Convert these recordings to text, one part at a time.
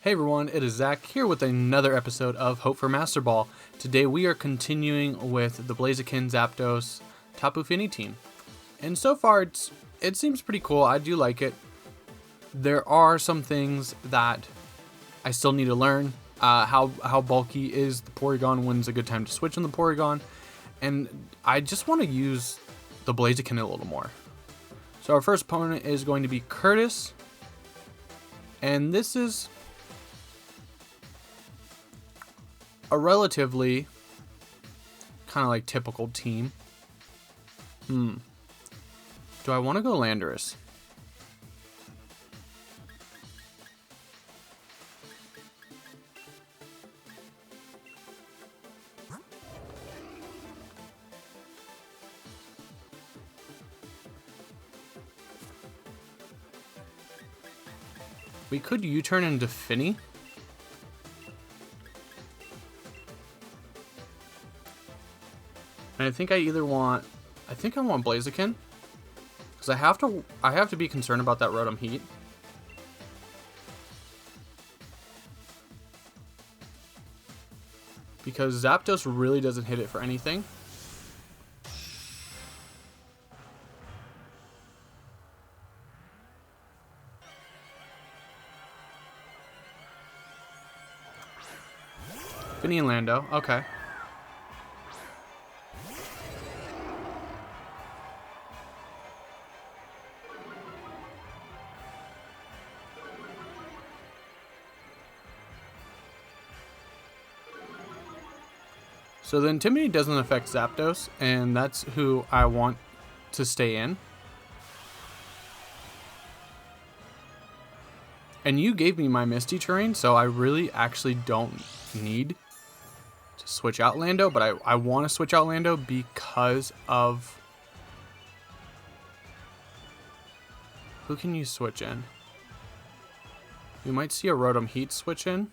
Hey everyone, it is Zach here with another episode of Hope for Master Ball. Today we are continuing with the Blaziken, Zapdos, Tapu Fini team. And so far it seems pretty cool. I do like it. There are some things that I still need to learn. How bulky is the Porygon, when's a good time to switch on the Porygon. And I just want to use the Blaziken a little more. So our first opponent is going to be Curtis. And this is a relatively kind of like typical team. Do I want to go Landorus? We could U-turn into Fini. And I think I want Blaziken, because I have to be concerned about that Rotom Heat. Because Zapdos really doesn't hit it for anything. Fini and Lando, okay. So the Intimidate doesn't affect Zapdos, and that's who I want to stay in. And you gave me my Misty Terrain, so I really actually don't need to switch out Lando, but I want to switch out Lando because of... Who can you switch in? You might see a Rotom Heat switch in.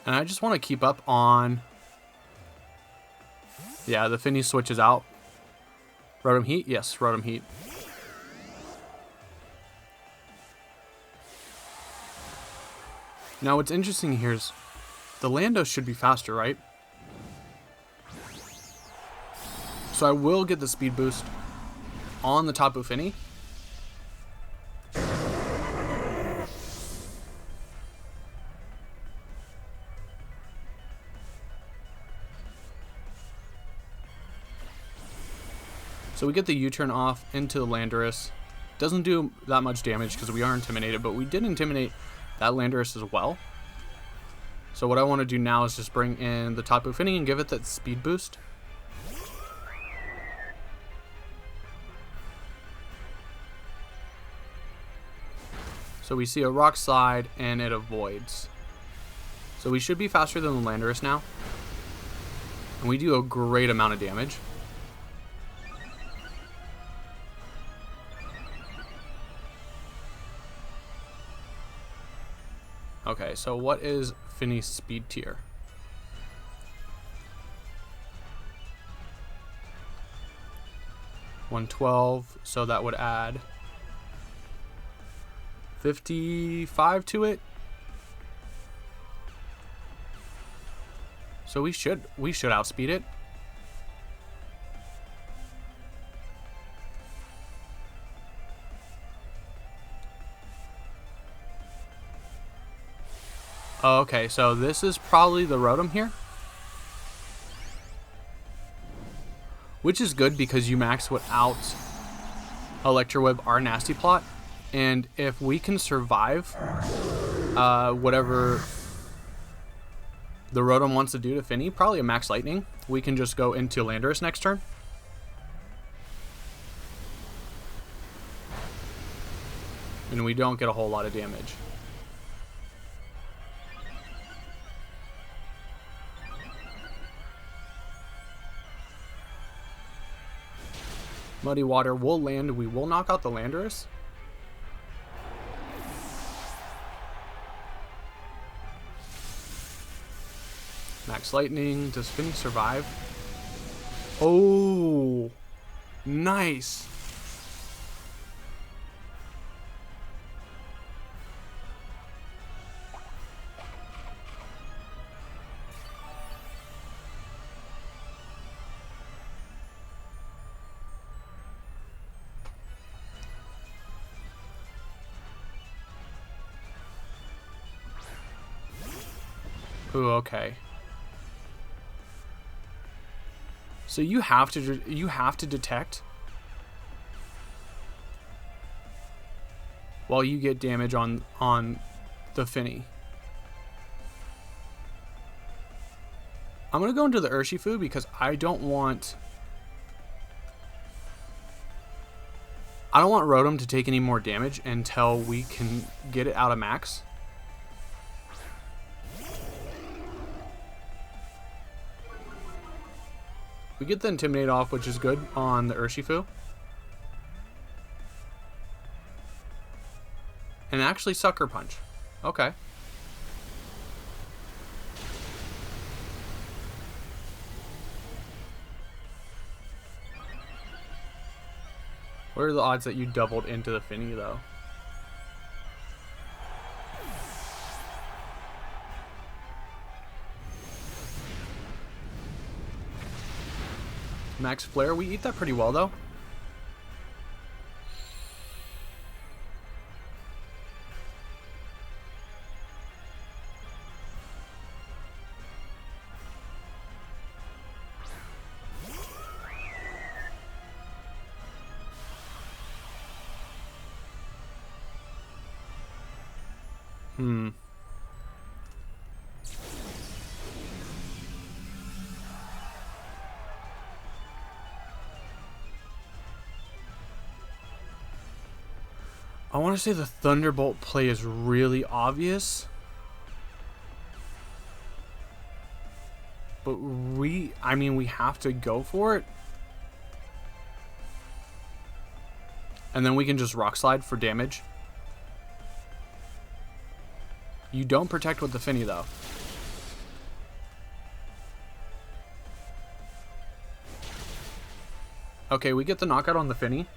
And I just want to keep up on... Yeah, the Fini switches out. Rotom Heat? Yes, Rotom Heat. Now what's interesting here is the Lando should be faster, right? So I will get the speed boost on the Tapu Fini. So we get the U-turn off into the Landorus. Doesn't do that much damage because we are intimidated, but we did intimidate that Landorus as well. So what I want to do now is just bring in the Tapu Fini and give it that speed boost. So we see a Rock Slide and it avoids. So we should be faster than the Landorus now. And we do a great amount of damage. Okay, so what is Fini's speed tier? $112, so that would add 55 to it. So we should outspeed it. Oh, okay, so this is probably the Rotom here. Which is good because you max without Electroweb our Nasty Plot. And if we can survive whatever the Rotom wants to do to Fini, probably a Max Lightning, we can just go into Landorus next turn. And we don't get a whole lot of damage. Muddy Water will land. We will knock out the Landorus. Max Lightning. Does Fini survive? Oh, nice. Ooh, okay. So you have to detect while you get damage on the Finny. I'm gonna go into the Urshifu because I don't want Rotom to take any more damage until we can get it out of max. We get the Intimidate off, which is good on the Urshifu. And actually Sucker Punch. Okay. What are the odds that you doubled into the Finny, though? Max Flare, we eat that pretty well, though. I want to say the Thunderbolt play is really obvious. But we have to go for it. And then we can just Rock Slide for damage. You don't protect with the Finny, though. Okay, we get the knockout on the Finny.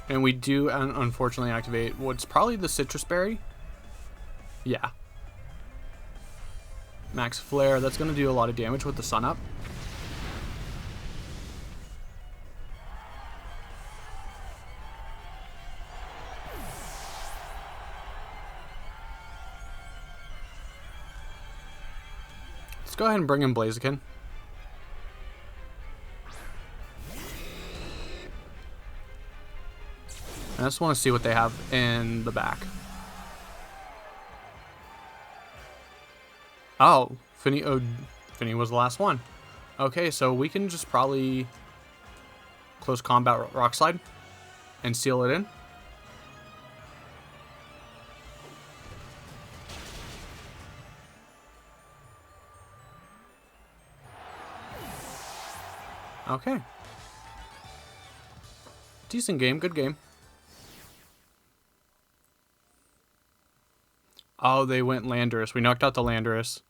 And we do, unfortunately, activate what's probably the Citrus Berry. Yeah. Max Flare, that's going to do a lot of damage with the Sun Up. Let's go ahead and bring in Blaziken. I just want to see what they have in the back. Oh, Finny was the last one. Okay, so we can just probably close combat Rock Slide and seal it in. Okay. Decent game, good game. Oh, they went Landorus. We knocked out the Landorus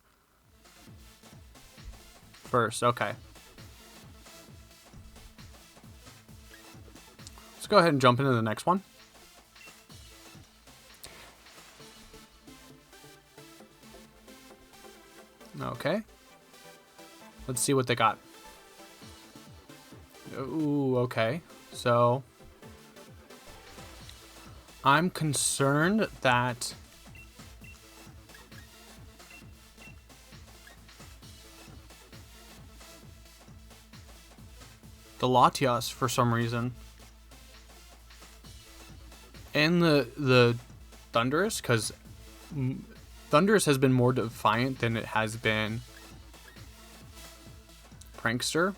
first. Okay. Let's go ahead and jump into the next one. Okay. Let's see what they got. Ooh, okay. So I'm concerned that the Latias, for some reason, and the Thundurus, because Thundurus has been more defiant than it has been Prankster.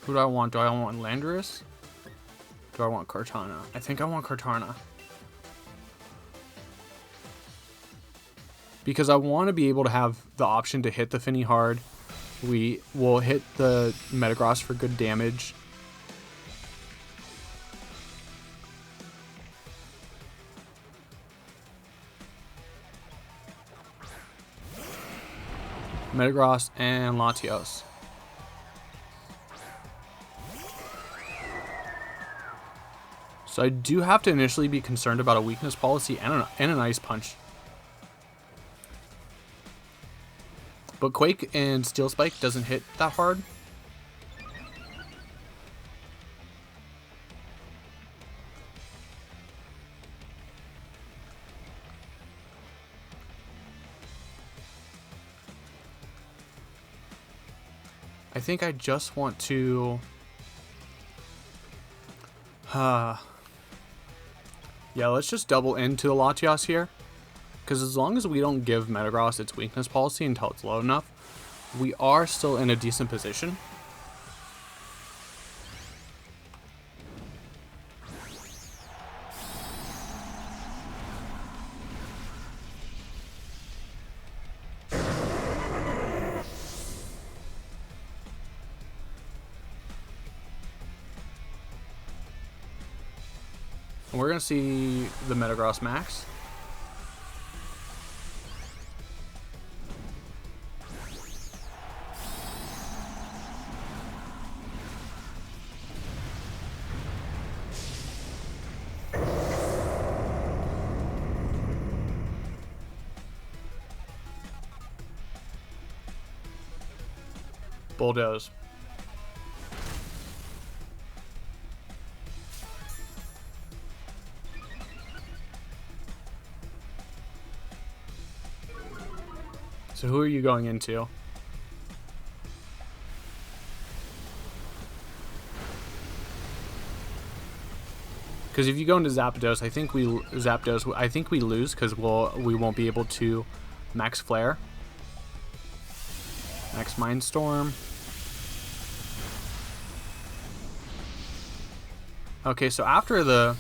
Who do I want? Do I want Landorus? Do I want Kartana? I think I want Kartana. Because I want to be able to have the option to hit the Finny hard. We will hit the Metagross for good damage. Metagross and Latios. So I do have to initially be concerned about a weakness policy and an Ice Punch. But Quake and Steel Spike doesn't hit that hard. I think I just want to... yeah, let's just double into the Latios here. Because as long as we don't give Metagross its weakness policy until it's low enough, we are still in a decent position. And we're going to see the Metagross max. Bulldoze. So who are you going into? Because if you go into Zapdos, I think we lose because we won't be able to max Flare, max Mind Storm. Okay, so after the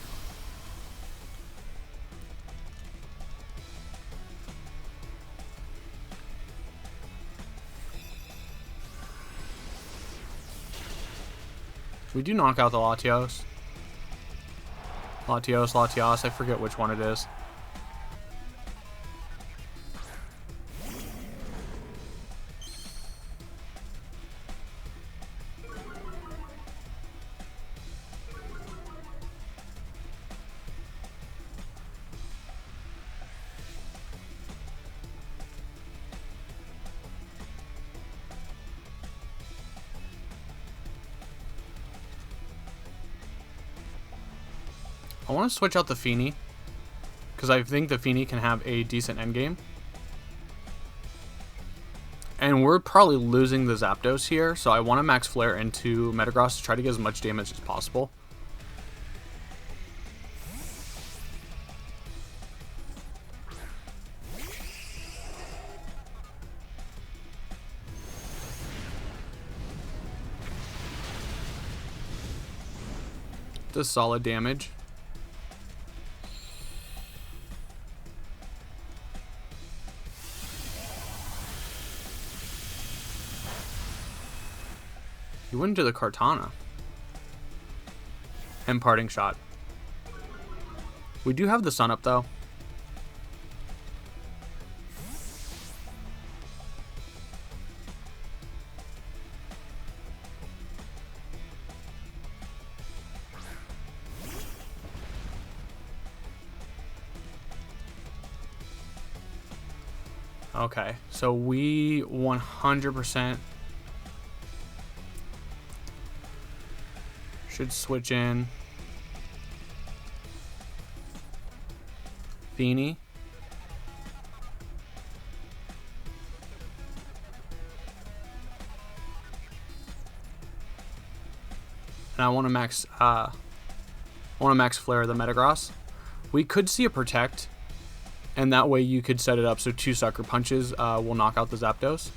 we do knock out the Latios. Latios, I forget which one it is. I want to switch out the Feeny, because I think the Feeny can have a decent endgame. And we're probably losing the Zapdos here, so I want to max Flare into Metagross to try to get as much damage as possible. Does solid damage. You went into the Kartana. And Parting Shot. We do have the Sun Up though. Okay, so we 100% should switch in Feeny. And I want to max Flare the Metagross. We could see a Protect, and that way you could set it up so 2 Sucker Punches will knock out the Zapdos.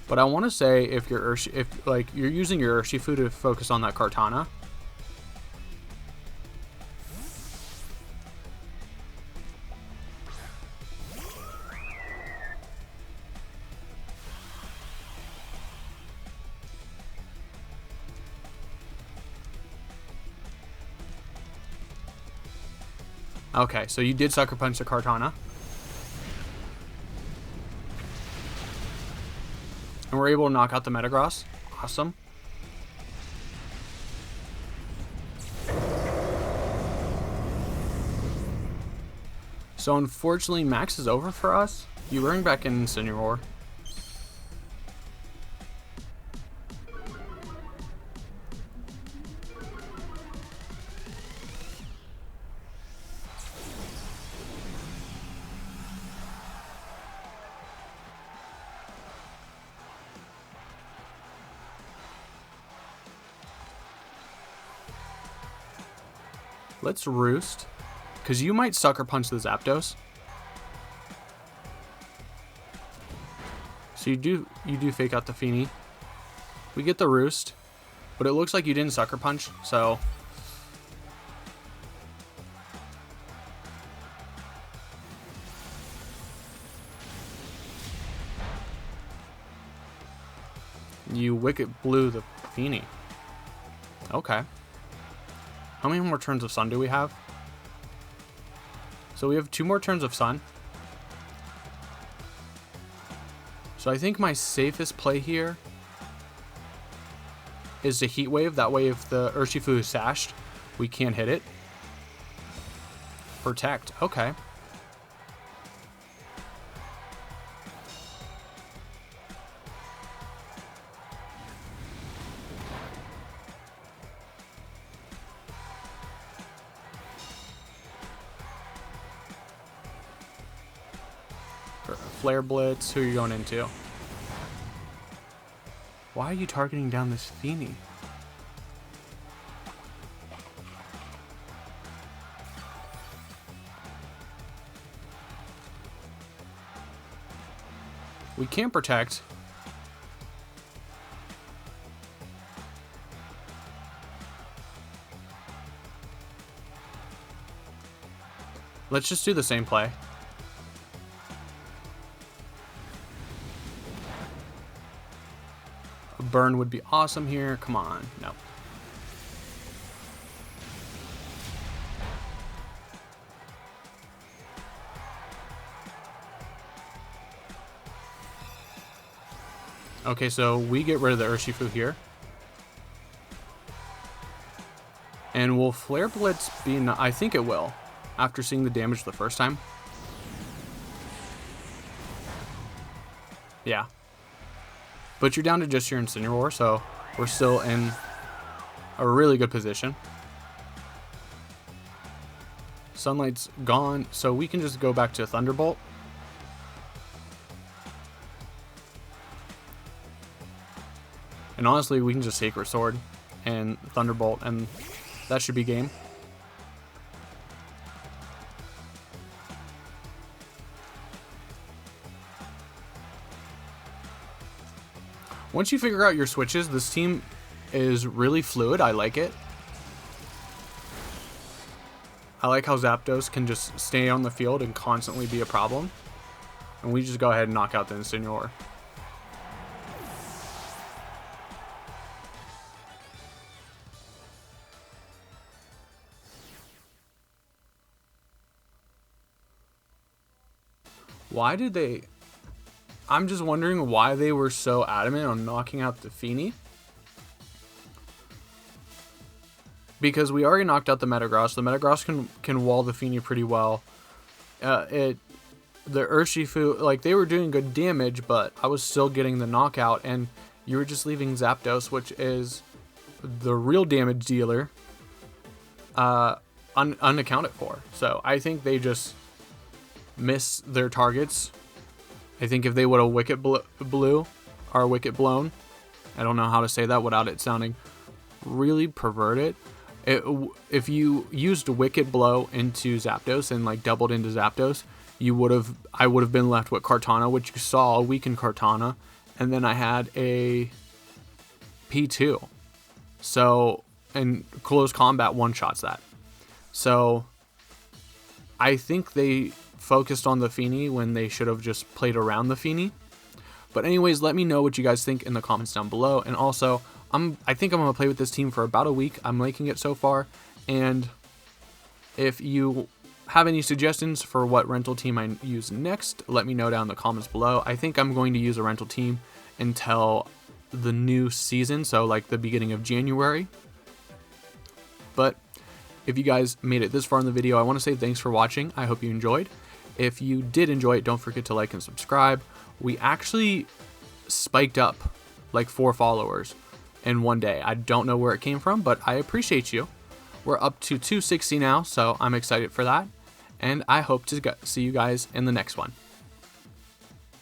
But I want to say if you're like you're using your Urshifu to focus on that Kartana. Okay, so you did Sucker Punch the Kartana. And we're able to knock out the Metagross. Awesome. So unfortunately, Max is over for us. You bring back in Incineroar. Let's Roost, because you might Sucker Punch the Zapdos. So you do fake out the Feeny. We get the Roost, but it looks like you didn't Sucker Punch, so you Wicked Blue the Feeny. Okay. How many more turns of Sun do we have? So we have 2 more turns of Sun. So I think my safest play here is to Heat Wave. That way if the Urshifu is sashed, we can't hit it. Protect. Okay. Flare Blitz, who are you going into? Why are you targeting down this Feeny? We can't protect. Let's just do the same play. A burn would be awesome here. Come on. No. Okay, so we get rid of the Urshifu here. And will Flare Blitz be... I think it will, after seeing the damage the first time. Yeah. But you're down to just your Incineroar, so we're still in a really good position. Sunlight's gone, so we can just go back to Thunderbolt. And honestly, we can just Sacred Sword and Thunderbolt, and that should be game. Once you figure out your switches, this team is really fluid. I like it. I like how Zapdos can just stay on the field and constantly be a problem. And we just go ahead and knock out the Incineroar. Why did they... I'm just wondering why they were so adamant on knocking out the Feeny. Because we already knocked out the Metagross. The Metagross can wall the Feeny pretty well. The Urshifu, like, they were doing good damage, but I was still getting the knockout, and you were just leaving Zapdos, which is the real damage dealer, unaccounted for. So I think they just missed their targets. I think if they would have Wicked Blue or Wicked Blown, I don't know how to say that without it sounding really perverted. If you used Wicked Blow into Zapdos and like doubled into Zapdos, I would have been left with Kartana, which you saw a weakened Kartana, and then I had a P2. So, and close combat one-shots that. So, I think they focused on the Feeny when they should have just played around the Feeny. But anyways, let me know what you guys think in the comments down below. And also, I think I'm going to play with this team for about a week. I'm liking it so far. And if you have any suggestions for what rental team I use next, let me know down in the comments below. I think I'm going to use a rental team until the new season, so like the beginning of January. But if you guys made it this far in the video, I want to say thanks for watching. I hope you enjoyed. If you did enjoy it, don't forget to like and subscribe. We actually spiked up like 4 followers in one day. I don't know where it came from, but I appreciate you. We're up to 260 now, so I'm excited for that. And I hope to see you guys in the next one.